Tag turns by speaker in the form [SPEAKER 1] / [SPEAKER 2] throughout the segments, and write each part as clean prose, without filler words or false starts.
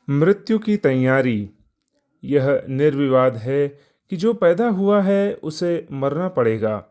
[SPEAKER 1] मृत्यु की तैयारी। यह निर्विवाद है कि जो पैदा हुआ है उसे मरना पड़ेगा।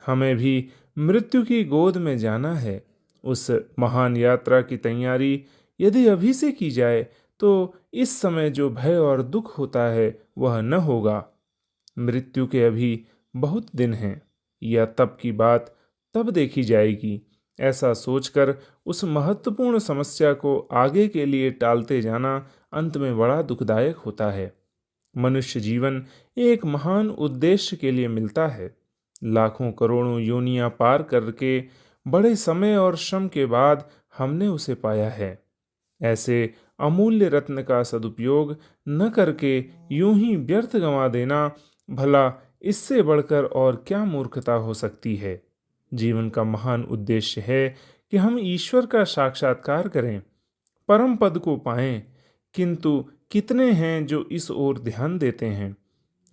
[SPEAKER 1] हमें भी मृत्यु की गोद में जाना है। उस महान यात्रा की तैयारी यदि अभी से की जाए तो इस समय जो भय और दुख होता है वह न होगा। मृत्यु के अभी बहुत दिन हैं, यह तब की बात तब देखी जाएगी। ऐसा सोचकर उस महत्वपूर्ण समस्या को आगे के लिए टालते जाना अंत में बड़ा दुखदायक होता है। मनुष्य जीवन एक महान उद्देश्य के लिए मिलता है। लाखों करोड़ों योनियां पार करके बड़े समय और श्रम के बाद हमने उसे पाया है। ऐसे अमूल्य रत्न का सदुपयोग न करके यूं ही व्यर्थ गंवा देना, भला इससे बढ़कर और क्या मूर्खता हो सकती है। जीवन का महान उद्देश्य है कि हम ईश्वर का साक्षात्कार करें, परम पद को पाएं। किंतु कितने हैं जो इस ओर ध्यान देते हैं।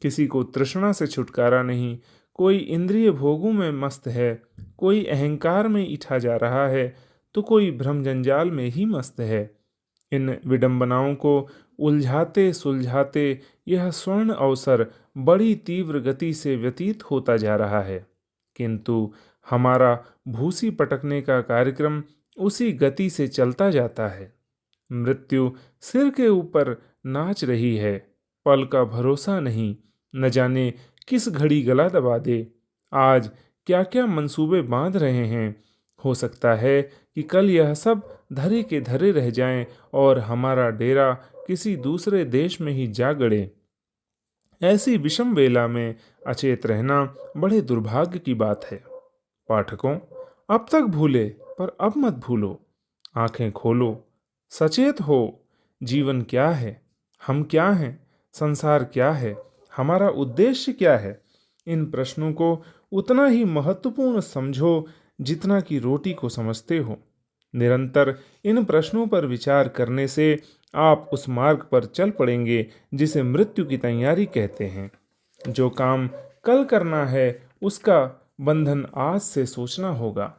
[SPEAKER 1] किसी को तृष्णा से छुटकारा नहीं, कोई इंद्रिय भोगों में मस्त है, कोई अहंकार में इठा जा रहा है, तो कोई भ्रम जंजाल में ही मस्त है। इन विडंबनाओं को उलझाते सुलझाते यह स्वर्ण अवसर बड़ी तीव्र गति से व्यतीत होता जा रहा है, किंतु हमारा भूसी पटकने का कार्यक्रम उसी गति से चलता जाता है। मृत्यु सिर के ऊपर नाच रही है, पल का भरोसा नहीं, न जाने किस घड़ी गला दबा दे। आज क्या क्या मंसूबे बांध रहे हैं। हो सकता है कि कल यह सब धरे के धरे रह जाएं और हमारा डेरा किसी दूसरे देश में ही जा गड़े। ऐसी विषम वेला में अचेत रहना बड़े दुर्भाग्य की बात है। पाठकों, अब तक भूले पर अब मत भूलो। आंखें खोलो, सचेत हो। जीवन क्या है, हम क्या हैं, संसार क्या है, हमारा उद्देश्य क्या है। इन प्रश्नों को उतना ही महत्वपूर्ण समझो जितना कि रोटी को समझते हो। निरंतर इन प्रश्नों पर विचार करने से आप उस मार्ग पर चल पड़ेंगे जिसे मृत्यु की तैयारी कहते हैं। जो काम कल करना है उसका बंधन आज से सोचना होगा।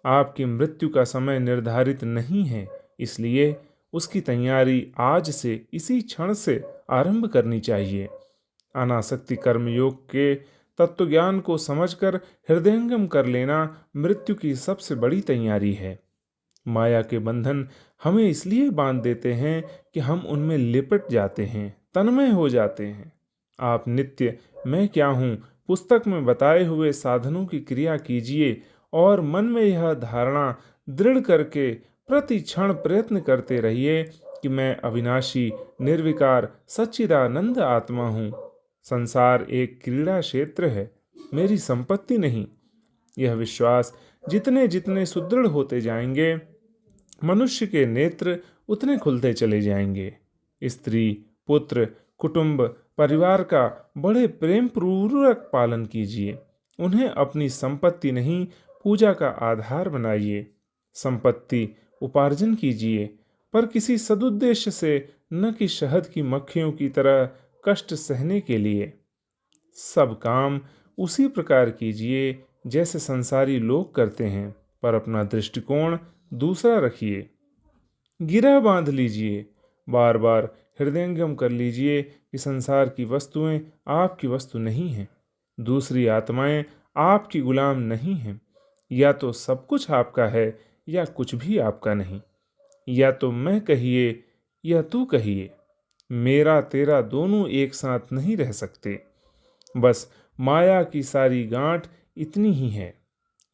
[SPEAKER 1] आपकी मृत्यु का समय निर्धारित नहीं है, इसलिए उसकी तैयारी आज से इसी क्षण से आरंभ करनी चाहिए। अनासक्ति कर्मयोग के तत्वज्ञान को समझकर हृदयंगम कर लेना मृत्यु की सबसे बड़ी तैयारी है। माया के बंधन हमें इसलिए बांध देते हैं कि हम उनमें लिपट जाते हैं, तन्मय हो जाते हैं। आप नित्य मैं क्या हूँ पुस्तक में बताए हुए साधनों की क्रिया कीजिए और मन में यह धारणा दृढ़ करके प्रति क्षण प्रयत्न करते रहिए कि मैं अविनाशी निर्विकार सच्चिदानंद आत्मा हूँ। संसार एक क्रीड़ा क्षेत्र है, मेरी संपत्ति नहीं। यह विश्वास जितने जितने सुदृढ़ होते जाएंगे, मनुष्य के नेत्र उतने खुलते चले जाएंगे। स्त्री, पुत्र, कुटुंब, परिवार का बड़े प्रेम पूर्वक पालन कीजिए। उन्हें अपनी संपत्ति नहीं, पूजा का आधार बनाइए। संपत्ति उपार्जन कीजिए, पर किसी सदुद्देश्य से, न कि शहद की मक्खियों की तरह कष्ट सहने के लिए। सब काम उसी प्रकार कीजिए जैसे संसारी लोग करते हैं, पर अपना दृष्टिकोण दूसरा रखिए। गिरह बांध लीजिए, बार बार हृदयंगम कर लीजिए कि संसार की वस्तुएं आपकी वस्तु नहीं हैं, दूसरी आत्माएं आपकी गुलाम नहीं हैं। या तो सब कुछ आपका है या कुछ भी आपका नहीं। या तो मैं कहिए या तू कहिए, मेरा तेरा दोनों एक साथ नहीं रह सकते। बस माया की सारी गांठ इतनी ही है।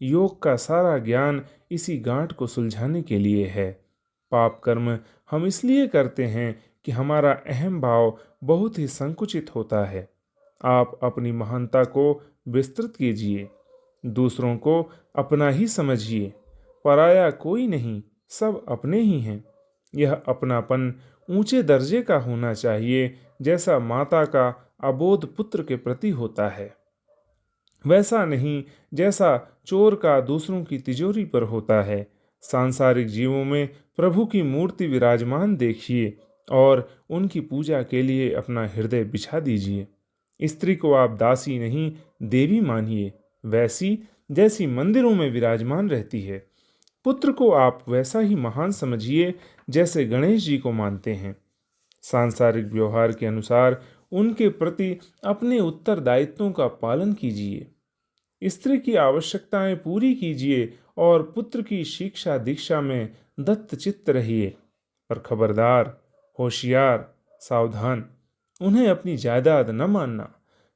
[SPEAKER 1] योग का सारा ज्ञान इसी गांठ को सुलझाने के लिए है। पाप कर्म हम इसलिए करते हैं कि हमारा अहम भाव बहुत ही संकुचित होता है। आप अपनी महानता को विस्तृत कीजिए, दूसरों को अपना ही समझिए। पराया कोई नहीं, सब अपने ही हैं। यह अपनापन ऊंचे दर्जे का होना चाहिए, जैसा माता का अबोध पुत्र के प्रति होता है, वैसा नहीं जैसा चोर का दूसरों की तिजोरी पर होता है। सांसारिक जीवों में प्रभु की मूर्ति विराजमान देखिए और उनकी पूजा के लिए अपना हृदय बिछा दीजिए। स्त्री को आप दासी नहीं, देवी मानिए, वैसी जैसी मंदिरों में विराजमान रहती है। पुत्र को आप वैसा ही महान समझिए जैसे गणेश जी को मानते हैं। सांसारिक व्यवहार के अनुसार उनके प्रति अपने उत्तरदायित्वों का पालन कीजिए। स्त्री की आवश्यकताएं पूरी कीजिए और पुत्र की शिक्षा दीक्षा में दत्तचित्त रहिए। पर खबरदार, होशियार, सावधान, उन्हें अपनी जायदाद न मानना,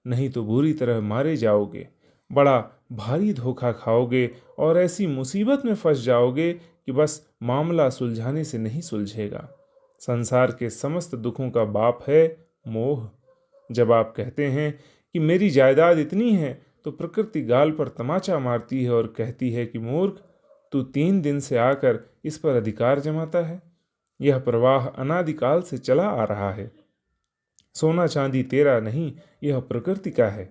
[SPEAKER 1] नहीं तो बुरी तरह मारे जाओगे, बड़ा भारी धोखा खाओगे और ऐसी मुसीबत में फंस जाओगे कि बस मामला सुलझाने से नहीं सुलझेगा। संसार के समस्त दुखों का बाप है मोह। जब आप कहते हैं कि मेरी जायदाद इतनी है, तो प्रकृति गाल पर तमाचा मारती है और कहती है कि मूर्ख, तू 3 दिन से आकर इस पर अधिकार जमाता है। यह प्रवाह अनादिकाल से चला आ रहा है। सोना चांदी तेरा नहीं, यह प्रकृति का है।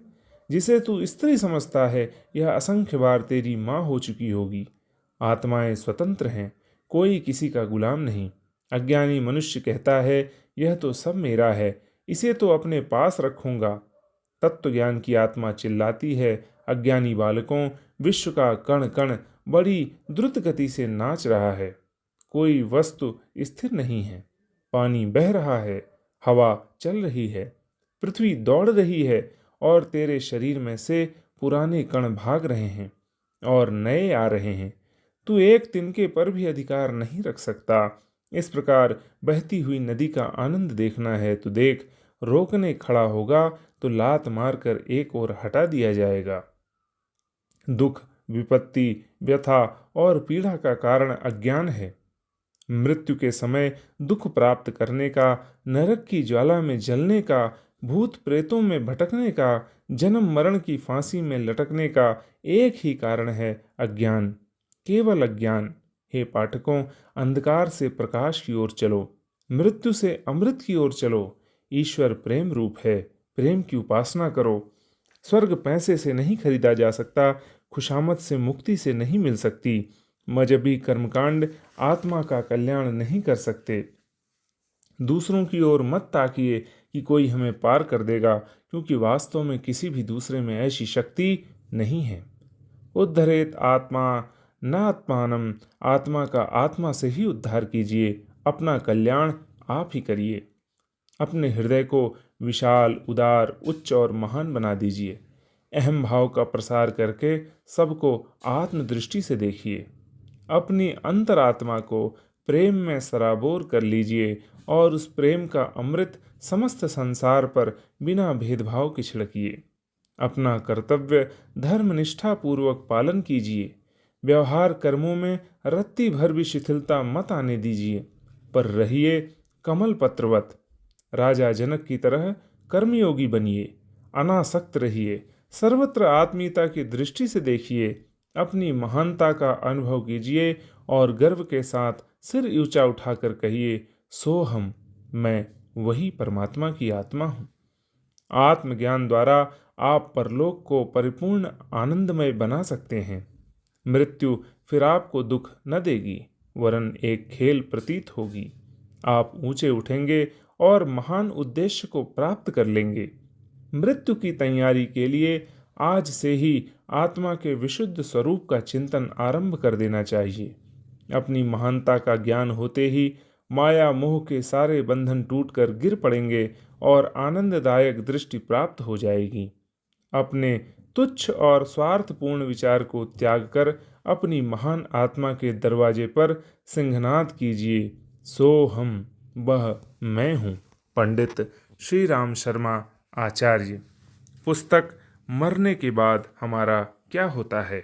[SPEAKER 1] जिसे तू स्त्री समझता है, यह असंख्य बार तेरी माँ हो चुकी होगी। आत्माएं स्वतंत्र हैं, कोई किसी का गुलाम नहीं। अज्ञानी मनुष्य कहता है, यह तो सब मेरा है, इसे तो अपने पास रखूंगा। तत्व ज्ञान की आत्मा चिल्लाती है, अज्ञानी बालकों, विश्व का कण कण बड़ी द्रुत गति से नाच रहा है। कोई वस्तु स्थिर नहीं है। पानी बह रहा है, हवा चल रही है, पृथ्वी दौड़ रही है और तेरे शरीर में से पुराने कण भाग रहे हैं और नए आ रहे हैं। तू एक तिनके पर भी अधिकार नहीं रख सकता। इस प्रकार बहती हुई नदी का आनंद देखना है तो देख, रोकने खड़ा होगा तो लात मारकर एक ओर हटा दिया जाएगा। दुख, विपत्ति, व्यथा और पीड़ा का कारण अज्ञान है। मृत्यु के समय दुख प्राप्त करने का, नरक की ज्वाला में जलने का, भूत प्रेतों में भटकने का, जन्म मरण की फांसी में लटकने का एक ही कारण है, अज्ञान, केवल अज्ञान। हे पाठकों, अंधकार से प्रकाश की ओर चलो, मृत्यु से अमृत की ओर चलो। ईश्वर प्रेम रूप है, प्रेम की उपासना करो। स्वर्ग पैसे से नहीं खरीदा जा सकता, खुशामद से मुक्ति से नहीं मिल सकती। मजहबी कर्मकांड आत्मा का कल्याण नहीं कर सकते। दूसरों की ओर मत ताकिए कि कोई हमें पार कर देगा, क्योंकि वास्तव में किसी भी दूसरे में ऐसी शक्ति नहीं है। उद्धरेत आत्मा नात्मानम, आत्मा का आत्मा से ही उद्धार कीजिए। अपना कल्याण आप ही करिए। अपने हृदय को विशाल, उदार, उच्च और महान बना दीजिए। अहम भाव का प्रसार करके सबको आत्मदृष्टि से देखिए। अपनी अंतरात्मा को प्रेम में सराबोर कर लीजिए और उस प्रेम का अमृत समस्त संसार पर बिना भेदभाव के छिड़किए। अपना कर्तव्य धर्मनिष्ठा पूर्वक पालन कीजिए। व्यवहार कर्मों में रत्ती भर भी शिथिलता मत आने दीजिए, पर रहिए कमल पत्रवत। राजा जनक की तरह कर्मयोगी बनिए, अनासक्त रहिए, सर्वत्र आत्मीयता की दृष्टि से देखिए। अपनी महानता का अनुभव कीजिए और गर्व के साथ सिर ऊंचा उठाकर कहिए, सोहम, मैं वही परमात्मा की आत्मा हूँ। आत्मज्ञान द्वारा आप परलोक को परिपूर्ण आनंदमय बना सकते हैं। मृत्यु फिर आपको दुख न देगी, वरन एक खेल प्रतीत होगी। आप ऊंचे उठेंगे और महान उद्देश्य को प्राप्त कर लेंगे। मृत्यु की तैयारी के लिए आज से ही आत्मा के विशुद्ध स्वरूप का चिंतन आरंभ कर देना चाहिए। अपनी महानता का ज्ञान होते ही माया मोह के सारे बंधन टूटकर गिर पड़ेंगे और आनंददायक दृष्टि प्राप्त हो जाएगी। अपने तुच्छ और स्वार्थपूर्ण विचार को त्याग कर अपनी महान आत्मा के दरवाजे पर सिंहनाद कीजिए, सो हम, वह मैं हूँ। पंडित श्री राम शर्मा आचार्य। पुस्तक मरने के बाद हमारा क्या होता है।